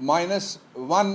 -1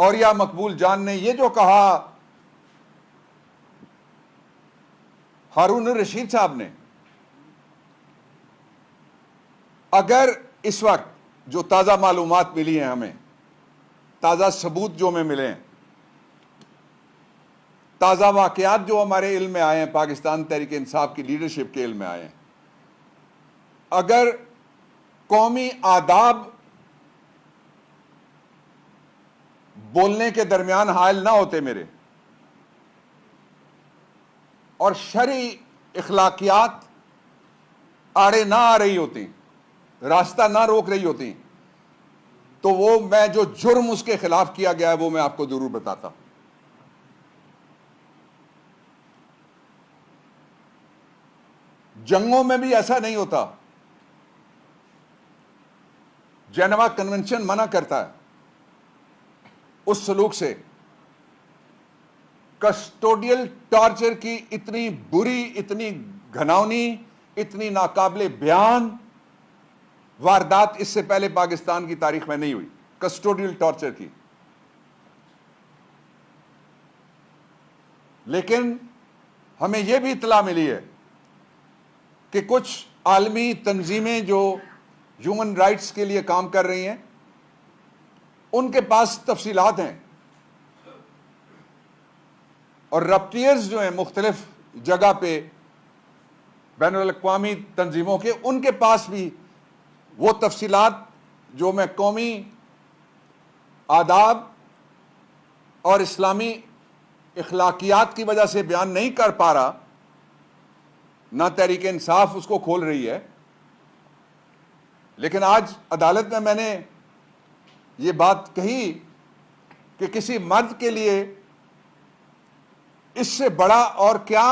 اور یا مقبول جان نے یہ جو کہا ہارون الرشید صاحب نے، اگر اس وقت جو تازہ معلومات ملی ہیں ہمیں، تازہ ثبوت جو ہمیں ملے ہیں، تازہ واقعات جو ہمارے علم میں آئے ہیں، پاکستان تحریک انصاف کی لیڈرشپ کے علم میں آئے ہیں، اگر قومی آداب بولنے کے درمیان حائل نہ ہوتے میرے، اور شرعی اخلاقیات آڑے نہ آ رہی ہوتی، راستہ نہ روک رہی ہوتی، تو وہ میں جو جرم اس کے خلاف کیا گیا ہے وہ میں آپ کو ضرور بتاتا. جنگوں میں بھی ایسا نہیں ہوتا. جنیوا کنونشن منع کرتا ہے اس سلوک سے. کسٹوڈیل ٹارچر کی اتنی بری، اتنی گھناؤنی، اتنی ناقابل بیان واردات اس سے پہلے پاکستان کی تاریخ میں نہیں ہوئی، کسٹوڈیل ٹارچر کی. لیکن ہمیں یہ بھی اطلاع ملی ہے کہ کچھ عالمی تنظیمیں جو ہیومن رائٹس کے لیے کام کر رہی ہیں، ان کے پاس تفصیلات ہیں، اور رپٹیئرز جو ہیں مختلف جگہ پہ بین الاقوامی تنظیموں کے، ان کے پاس بھی وہ تفصیلات جو میں قومی آداب اور اسلامی اخلاقیات کی وجہ سے بیان نہیں کر پا رہا، نہ تحریک انصاف اس کو کھول رہی ہے. لیکن آج عدالت میں نے یہ بات کہی کہ کسی مرد کے لیے اس سے بڑا اور کیا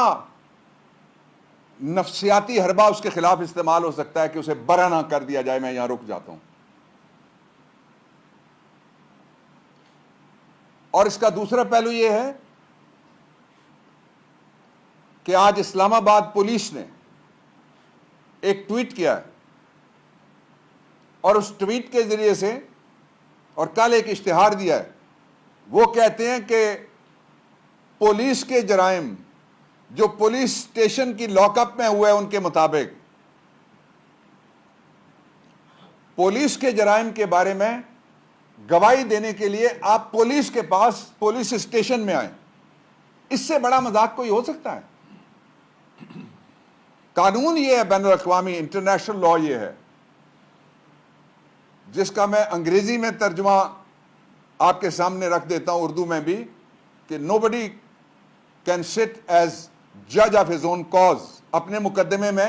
نفسیاتی حربہ اس کے خلاف استعمال ہو سکتا ہے کہ اسے برا نہ کر دیا جائے. میں یہاں رک جاتا ہوں. اور اس کا دوسرا پہلو یہ ہے کہ آج اسلام آباد پولیس نے ایک ٹویٹ کیا ہے، اور اس ٹویٹ کے ذریعے سے، اور کل ایک اشتہار دیا ہے. وہ کہتے ہیں کہ پولیس کے جرائم جو پولیس اسٹیشن کی لاک اپ میں ہوئے، ان کے مطابق پولیس کے جرائم کے بارے میں گواہی دینے کے لیے آپ پولیس کے پاس، پولیس اسٹیشن میں آئیں. اس سے بڑا مذاق کوئی ہو سکتا ہے؟ قانون یہ ہے، بین الاقوامی انٹرنیشنل لا یہ ہے، جس کا میں انگریزی میں ترجمہ آپ کے سامنے رکھ دیتا ہوں، اردو میں بھی، کہ nobody can sit as judge of his own cause. اپنے مقدمے میں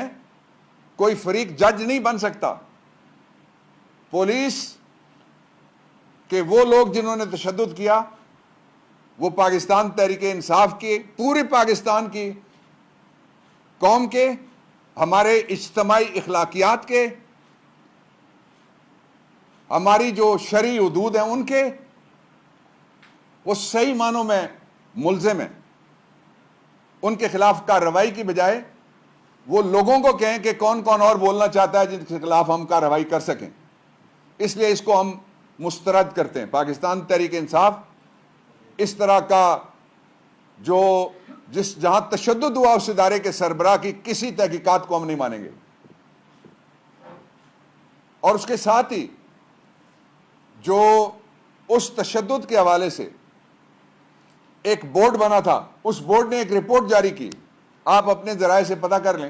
کوئی فریق جج نہیں بن سکتا. پولیس کہ وہ لوگ جنہوں نے تشدد کیا، وہ پاکستان تحریک انصاف کے، پورے پاکستان کی قوم کے، ہمارے اجتماعی اخلاقیات کے، ہماری جو شرعی حدود ہیں ان کے، وہ صحیح معنوں میں ملزم ہیں. ان کے خلاف کارروائی کی بجائے وہ لوگوں کو کہیں کہ کون کون اور بولنا چاہتا ہے جن کے خلاف ہم کارروائی کر سکیں. اس لیے اس کو ہم مسترد کرتے ہیں. پاکستان تحریک انصاف اس طرح کا جہاں تشدد ہوا اس ادارے کے سربراہ کی کسی تحقیقات کو ہم نہیں مانیں گے. اور اس کے ساتھ ہی جو اس تشدد کے حوالے سے ایک بورڈ بنا تھا، اس بورڈ نے ایک رپورٹ جاری کی، آپ اپنے ذرائع سے پتہ کر لیں.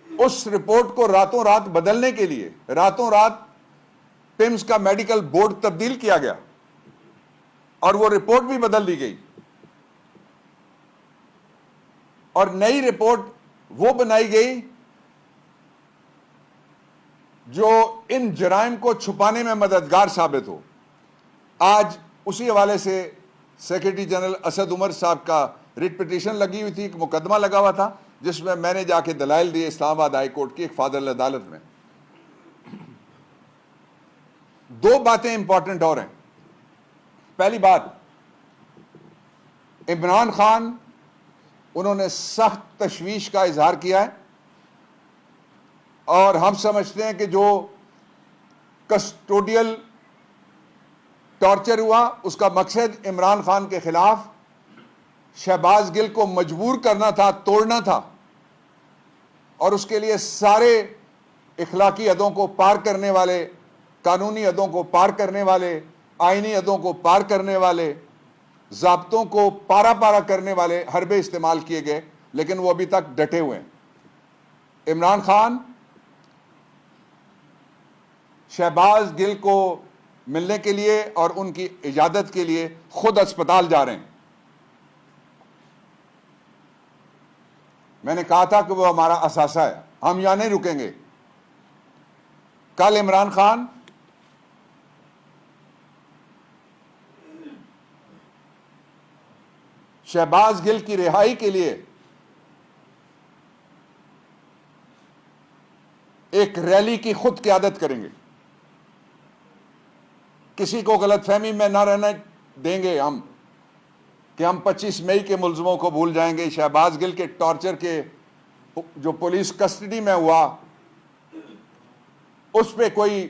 اس رپورٹ کو راتوں رات بدلنے کے لیے راتوں رات پمز کا میڈیکل بورڈ تبدیل کیا گیا، اور وہ رپورٹ بھی بدل دی گئی، اور نئی رپورٹ وہ بنائی گئی جو ان جرائم کو چھپانے میں مددگار ثابت ہو. آج اسی حوالے سے سیکرٹری جنرل اسد عمر صاحب کا ریٹ پٹیشن لگی ہوئی تھی، ایک مقدمہ لگا ہوا تھا جس میں نے جا کے دلائل دیے اسلام آباد ہائی کورٹ کی ایک فاضل عدالت میں. دو باتیں امپورٹنٹ اور ہیں. پہلی بات، عمران خان انہوں نے سخت تشویش کا اظہار کیا ہے، اور ہم سمجھتے ہیں کہ جو کسٹوڈیل ٹارچر ہوا، اس کا مقصد عمران خان کے خلاف شہباز گل کو مجبور کرنا تھا، توڑنا تھا، اور اس کے لیے سارے اخلاقی حدوں کو پار کرنے والے، قانونی حدوں کو پار کرنے والے، آئینی حدوں کو پار کرنے والے، ضابطوں کو پارا پارا کرنے والے حربے استعمال کیے گئے، لیکن وہ ابھی تک ڈٹے ہوئے ہیں۔ عمران خان شہباز گل کو ملنے کے لیے اور ان کی اجازت کے لیے خود اسپتال جا رہے ہیں۔ میں نے کہا تھا کہ وہ ہمارا اثاثہ ہے، ہم یہاں نہیں رکیں گے۔ کل عمران خان شہباز گل کی رہائی کے لیے ایک ریلی کی خود قیادت کریں گے۔ کسی کو غلط فہمی میں نہ رہنے دیں گے ہم کہ ہم 25 مئی کے ملزموں کو بھول جائیں گے۔ شہباز گل کے ٹارچر کے جو پولیس کسٹڈی میں ہوا، اس پہ کوئی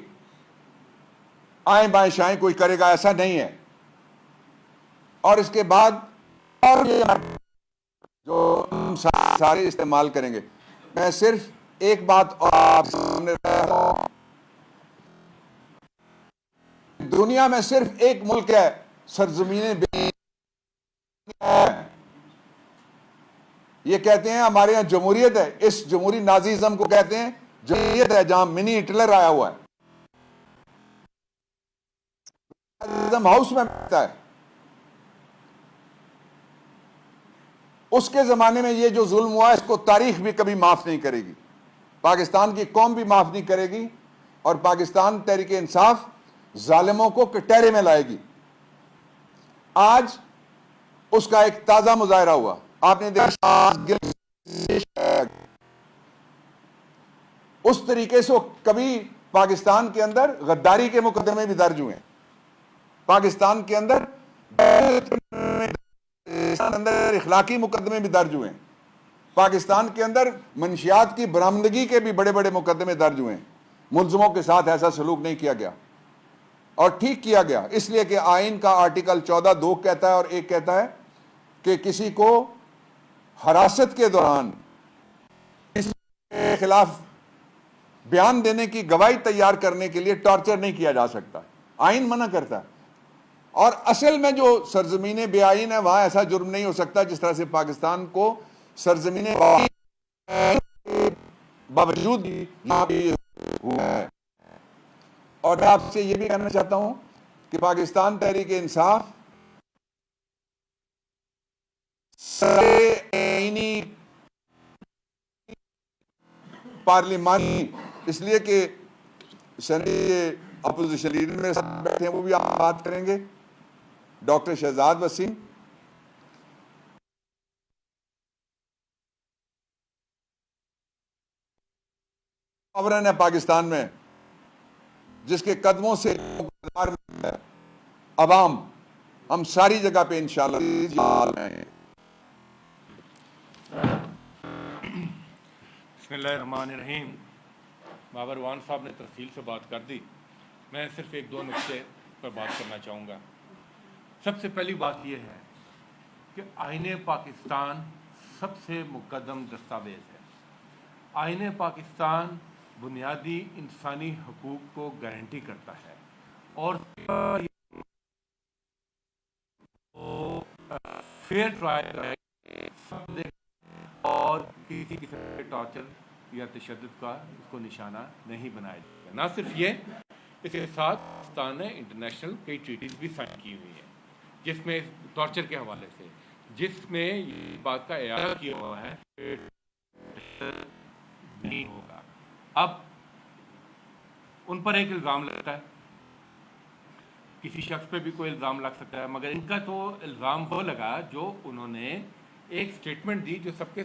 آئیں بائیں شائیں کوئی کرے گا، ایسا نہیں ہے۔ اور اس کے بعد اور جو ہم سارے استعمال کریں گے۔ میں صرف ایک بات اور آپ سامنے رکھ رہا ہوں، دنیا میں صرف ایک ملک ہے سرزمین یہ کہتے ہیں ہمارے یہاں جمہوریت ہے، اس جمہوری نازیزم کو کہتے ہیں جمہوریت ہے، جہاں منی ہٹلر آیا ہوا ہے، ہاؤس میں بیٹھتا ہے۔ اس کے زمانے میں یہ جو ظلم ہوا اس کو تاریخ بھی کبھی معاف نہیں کرے گی، پاکستان کی قوم بھی معاف نہیں کرے گی، اور پاکستان تحریک انصاف ظالموں کو کٹہرے میں لائے گی۔ آج اس کا ایک تازہ مظاہرہ ہوا، آپ نے دیکھا اس طریقے سے کبھی پاکستان کے اندر غداری کے مقدمے بھی درج ہوئے ہیں، پاکستان کے اندر اخلاقی مقدمے بھی درج ہوئے ہیں، پاکستان کے اندر منشیات کی برآمدگی کے بھی بڑے بڑے مقدمے درج ہوئے ہیں۔ ملزموں کے ساتھ ایسا سلوک نہیں کیا گیا، اور ٹھیک کیا گیا، اس لیے کہ آئین کا آرٹیکل 14(2) کہتا ہے اور ایک کہتا ہے کہ کسی کو حراست کے دوران کسی کے خلاف بیان دینے کی گواہی تیار کرنے کے لیے ٹارچر نہیں کیا جا سکتا، آئین منع کرتا ہے۔ اور اصل میں جو سرزمین بے آئین ہے وہاں ایسا جرم نہیں ہو سکتا جس طرح سے پاکستان کو سرزمین باوجود ہوا ہے۔ اور میں آپ سے یہ بھی کہنا چاہتا ہوں کہ پاکستان تحریک انصاف آئینی پارلیمانی، اس لیے کہ اپوزیشن لیڈر میرے ساتھ بیٹھے ہیں، وہ بھی آپ بات کریں گے، ڈاکٹر شہزاد وسیم، ساورن ہے پاکستان میں، جس کے قدموں سے عوام ہم ساری جگہ پہ انشاءاللہ ہیں۔ بسم اللہ الرحمن الرحیم۔ بابر وان صاحب نے تفصیل سے بات کر دی، میں صرف ایک دو نقطے پر بات کرنا چاہوں گا۔ سب سے پہلی بات یہ ہے کہ آئین پاکستان سب سے مقدم دستاویز ہے۔ آئین پاکستان بنیادی انسانی حقوق کو گارنٹی کرتا ہے، اور فیئر ٹرائل اور کسی قسم کے ٹارچر یا تشدد کا اس کو نشانہ نہیں بنایا جائے گا۔ نہ صرف یہ، اس کے ساتھ پاکستان نے انٹرنیشنل کئی ٹریٹیز بھی سائن کی ہوئی ہیں، جس میں ٹارچر کے حوالے سے، جس میں یہ بات کا اعادہ کیا ہوا ہے کہ نہیں ہوگا۔ اب ان پر ایک الزام لگتا ہے، کسی شخص پہ بھی کوئی الزام لگ سکتا ہے، مگر ان کا تو الزام وہ لگا جو انہوں نے ایک سٹیٹمنٹ دی جو سب کے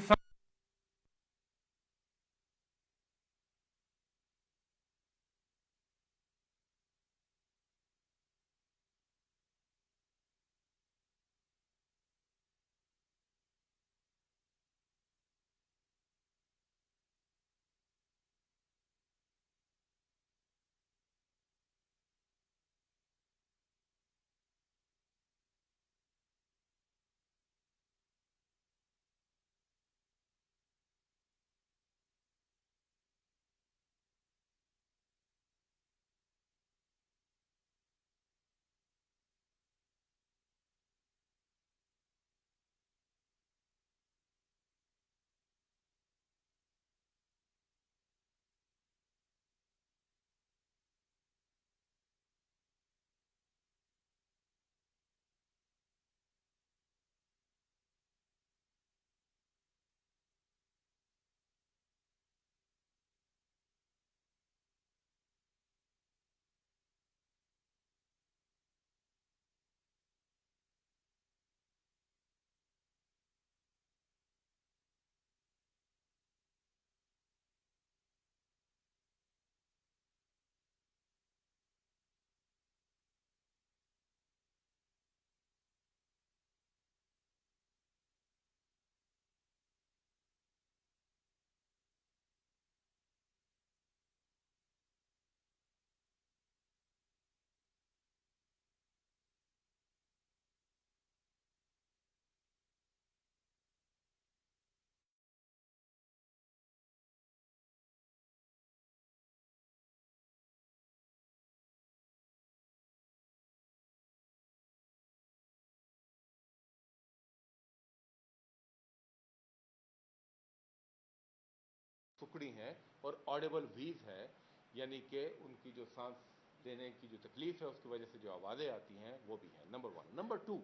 فکڑی ہیں اور آڈیبل ویز ہے، یعنی کہ ان کی جو سانس لینے کی جو تکلیف ہے اس کی وجہ سے جو آوازیں آتی ہیں وہ بھی ہیں، نمبر 1۔ نمبر 2،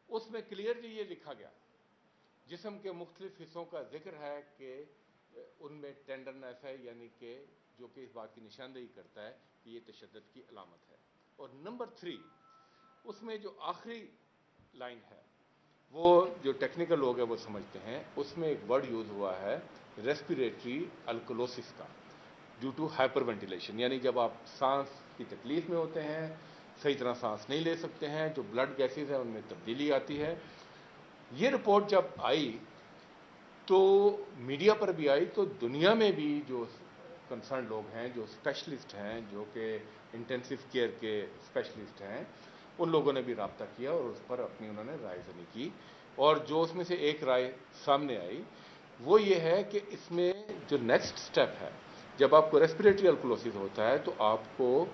اس میں کلیئرلی یہ لکھا گیا جسم کے مختلف حصوں کا ذکر ہے کہ ان میں ٹینڈرنیس ہے، یعنی کہ جو کہ اس بات کی نشاندہی کرتا ہے کہ یہ تشدد کی علامت ہے۔ اور نمبر 3، اس میں جو آخری لائن ہے وہ جو ٹیکنیکل لوگ ہیں وہ سمجھتے ہیں، اس میں ایک ورڈ یوز ہوا ہے ریسپیریٹری الکولوسس کا، ڈیو ٹو ہائپر وینٹیلیشن، یعنی جب آپ سانس کی تکلیف میں ہوتے ہیں، صحیح طرح سانس نہیں لے سکتے ہیں، جو بلڈ گیسز ہیں ان میں تبدیلی آتی ہے۔ یہ رپورٹ جب آئی تو میڈیا پر بھی آئی، تو دنیا میں بھی جو کنسرن لوگ ہیں، جو اسپیشلسٹ ہیں، جو کہ انٹینسو کیئر کے اسپیشلسٹ ہیں، ان لوگوں نے بھی رابطہ کیا اور اس پر اپنی انہوں نے رائے زنی کی، اور جو اس میں سے ایک رائے سامنے آئی وہ یہ ہے کہ اس میں جو نیکسٹ سٹیپ ہے، جب آپ کو ریسپیریٹری الکولوسس ہوتا ہے تو آپ کو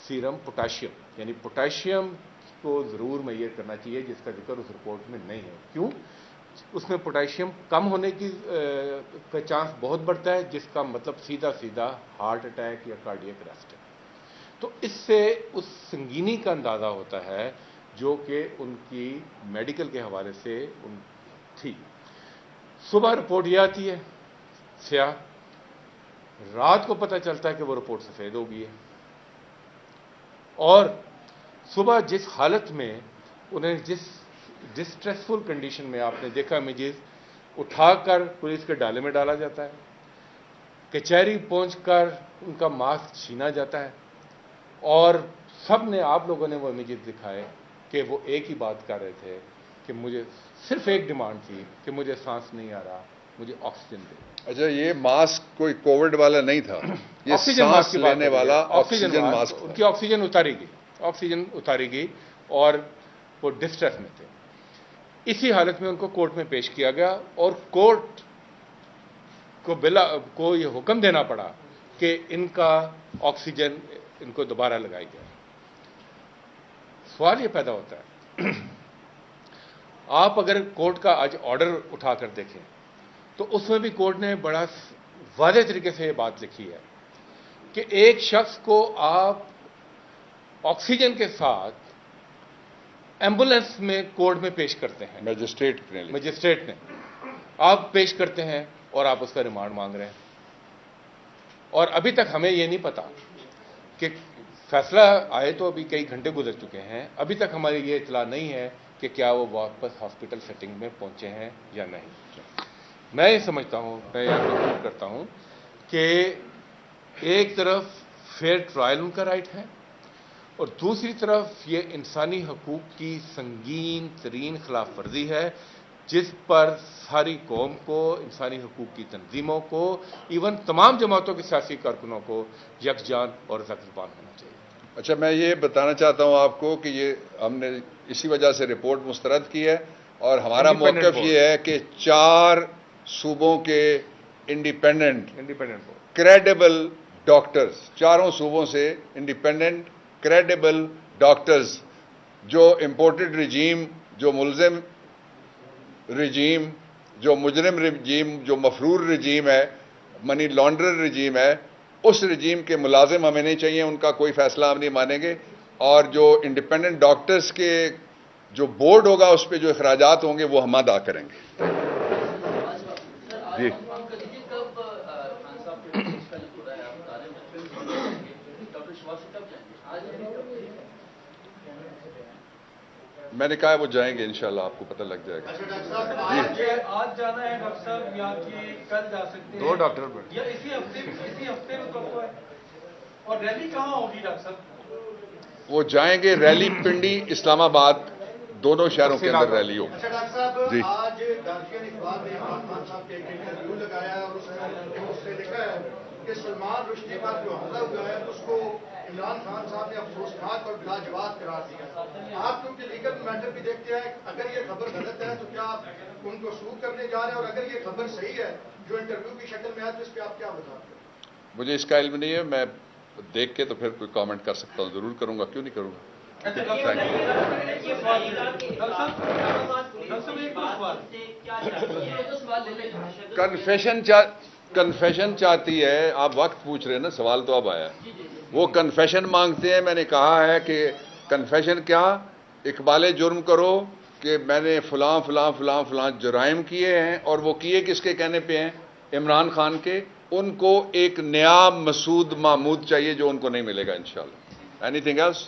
سیرم پوٹاشیم، یعنی پوٹاشیم کو ضرور معیار کرنا چاہیے، جس کا ذکر اس رپورٹ میں نہیں ہے۔ کیوں؟ اس میں پوٹاشیم کم ہونے کی کا چانس بہت بڑھتا ہے، جس کا مطلب سیدھا سیدھا ہارٹ اٹیک یا کارڈیک اریسٹ ہے۔ تو اس سے اس سنگینی کا اندازہ ہوتا ہے جو کہ ان کی میڈیکل کے حوالے سے ان تھی۔ صبح رپورٹ یہ آتی ہے سیاہ، رات کو پتہ چلتا ہے کہ وہ رپورٹ سفید ہو گئی ہے، اور صبح جس حالت میں انہیں جس ڈسٹریسفل کنڈیشن میں آپ نے دیکھا امیجز، اٹھا کر پولیس کے ڈالے میں ڈالا جاتا ہے، کچہری پہنچ کر ان کا ماسک چھینا جاتا ہے، اور سب نے، آپ لوگوں نے وہ امیجز دکھائے کہ وہ ایک ہی بات کر رہے تھے کہ مجھے صرف ایک ڈیمانڈ تھی کہ مجھے سانس نہیں آ رہا، مجھے آکسیجن دے۔ اچھا، یہ ماسک کوئی کووڈ والا نہیں تھا، یہ آکسیجن ماسک سانس کی بات لینے والا آکسیجن ماسک ان تھا۔ کی آکسیجن اتاری گئی اور وہ ڈسٹریس میں تھے۔ اسی حالت میں ان کو کورٹ میں پیش کیا گیا، اور کورٹ کو یہ حکم دینا پڑا کہ ان کا آکسیجن ان کو دوبارہ لگائی جائے۔ سوال یہ پیدا ہوتا ہے، آپ اگر کورٹ کا آج آرڈر اٹھا کر دیکھیں تو اس میں بھی کورٹ نے بڑا واضح طریقے سے یہ بات لکھی ہے کہ ایک شخص کو آپ آکسیجن کے ساتھ ایمبولینس میں کورٹ میں پیش کرتے ہیں، مجسٹریٹ نے آپ پیش کرتے ہیں اور آپ اس کا ریمانڈ مانگ رہے ہیں، اور ابھی تک ہمیں یہ نہیں پتا کہ فیصلہ آئے تو ابھی کئی گھنٹے گزر چکے ہیں، ابھی تک ہماری یہ اطلاع نہیں ہے کہ کیا وہ واپس ہاسپٹل سیٹنگ میں پہنچے ہیں یا نہیں۔ میں یہ سمجھتا ہوں، میں یہ محسوس کرتا ہوں کہ ایک طرف فیئر ٹرائل ان کا رائٹ ہے، اور دوسری طرف یہ انسانی حقوق کی سنگین ترین خلاف ورزی ہے، جس پر ساری قوم کو، انسانی حقوق کی تنظیموں کو، ایون تمام جماعتوں کے سیاسی کارکنوں کو یکجان اور زبان ہونا چاہیے۔ اچھا، میں یہ بتانا چاہتا ہوں آپ کو کہ یہ ہم نے اسی وجہ سے رپورٹ مسترد کی ہے، اور ہمارا موقف یہ ہے کہ 4 صوبوں کے انڈیپینڈنٹ کریڈیبل ڈاکٹرز، 4 صوبوں سے انڈیپینڈنٹ کریڈیبل ڈاکٹرز، جو امپورٹڈ رجیم، جو ملزم رجیم، جو مجرم رجیم، جو مفرور رجیم ہے، منی لانڈرر رجیم ہے، اس رجیم کے ملازم ہمیں نہیں چاہیے، ان کا کوئی فیصلہ ہم نہیں مانیں گے، اور جو انڈیپینڈنٹ ڈاکٹرز کے جو بورڈ ہوگا اس پہ جو اخراجات ہوں گے وہ ہم ادا کریں گے۔ جی، میں نے کہا وہ جائیں گے، انشاءاللہ آپ کو پتہ لگ جائے گا۔ آج جانا ہے ڈاکٹر صاحب یا کہ کل جا سکتے ہیں؟ 2 ڈاکٹر یا اسی ہفتے میں کب ہے؟ اور ریلی کہاں ہوگی ڈاکٹر صاحب؟ وہ جائیں گے، ریلی پنڈی اسلام آباد، دونوں شہروں کے اندر ریلی ہوگی۔ اچھا ڈاکٹر صاحب، جی، آج دارشین اقبال نے عمران خان صاحب کے ایک انٹرویو لگایا اور اس سے لکھا ہے کہ سلمان رشدی پر جو حملہ ہوا ہے اس کو عمران خان صاحب نے افسوسناک اور بلا جواب قرار دیا۔ آپ کیونکہ لیگل میٹر بھی دیکھتے ہیں، اگر یہ خبر غلط ہے تو کیا آپ ان کو سو کرنے جا رہے ہیں، اور اگر یہ خبر صحیح ہے جو انٹرویو کی شکل میں ہے تو اس پہ آپ کیا بتاتے ہیں؟ مجھے اس کا علم نہیں ہے، میں دیکھ کے تو پھر کوئی کامنٹ کر سکتا ہوں، ضرور کروں گا، کیوں نہیں کروں گا۔ کنفیشن کنفیشن چاہتی ہے. آپ وقت پوچھ رہے ہیں نا, سوال تو اب آیا. وہ کنفیشن مانگتے ہیں. میں نے کہا ہے کہ کنفیشن کیا, اقبال جرم کرو کہ میں نے فلاں فلاں فلاں فلاں جرائم کیے ہیں, اور وہ کیے کس کے کہنے پہ ہیں؟ عمران خان کے. ان کو ایک نیا مسعود محمود چاہیے جو ان کو نہیں ملے گا انشاءاللہ. Anything else?